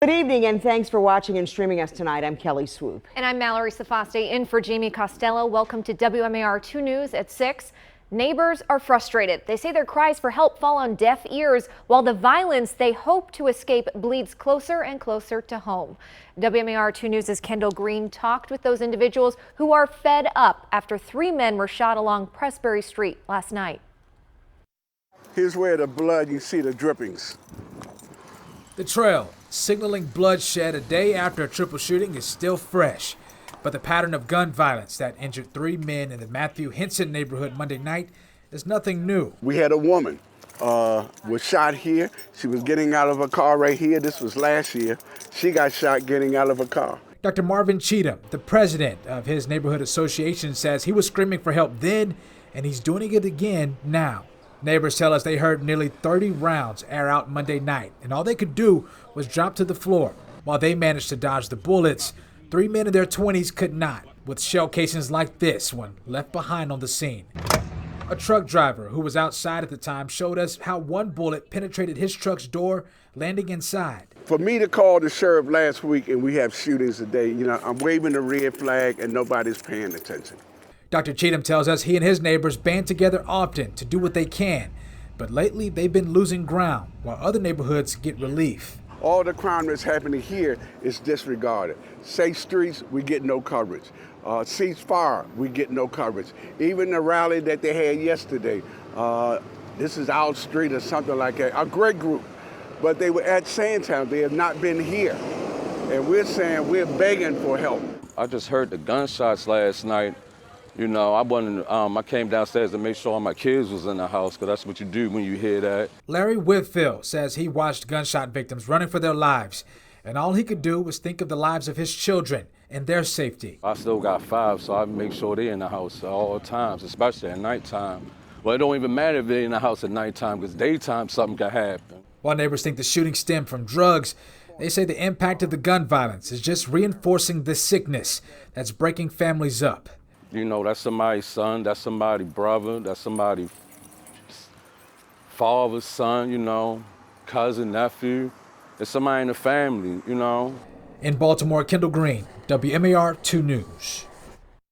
Good evening and thanks for watching and streaming us tonight. I'm Kelly Swoop. And I'm Mallory Safaste in for Jamie Costello. Welcome to WMAR 2 News at 6. Neighbors are frustrated. They say their cries for help fall on deaf ears while the violence they hope to escape bleeds closer and closer to home. WMAR 2 News' Kendall Green talked with those individuals who are fed up after 3 men were shot along Pressbury Street last night. Here's where the blood, you see the drippings. The trail, signaling bloodshed a day after a triple shooting, is still fresh. But the pattern of gun violence that injured 3 men in the Matthew Henson neighborhood Monday night is nothing new. We had a woman was shot here. She was getting out of a car right here. This was last year. She got shot getting out of a car. Dr. Marvin Cheatham, the president of his neighborhood association, says he was screaming for help then, and he's doing it again now. Neighbors tell us they heard nearly 30 rounds air out Monday night, and all they could do was drop to the floor. While they managed to dodge the bullets, 3 men in their 20s could not, with shell casings like this one left behind on the scene. A truck driver who was outside at the time showed us how one bullet penetrated his truck's door, landing inside. For me to call the sheriff last week and we have shootings today, I'm waving the red flag and nobody's paying attention. Dr. Cheatham tells us he and his neighbors band together often to do what they can, but lately they've been losing ground while other neighborhoods get relief. All the crime that's happening here is disregarded. Safe streets, we get no coverage. Cease fire, we get no coverage. Even the rally that they had yesterday, this is our street or something like that, a great group, but they were at Sandtown. They have not been here. And we're saying we're begging for help. I just heard the gunshots last night. I came downstairs to make sure all my kids was in the house, because that's what you do when you hear that. Larry Whitfield says he watched gunshot victims running for their lives, and all he could do was think of the lives of his children and their safety. I still got 5, so I make sure they're in the house at all times, especially at nighttime. Well, it don't even matter if they're in the house at nighttime, because daytime something can happen. While neighbors think the shooting stemmed from drugs, they say the impact of the gun violence is just reinforcing the sickness that's breaking families up. That's somebody's son, that's somebody's brother, that's somebody's father's son, cousin, nephew. It's somebody in the family, In Baltimore, Kendall Green, WMAR 2 News.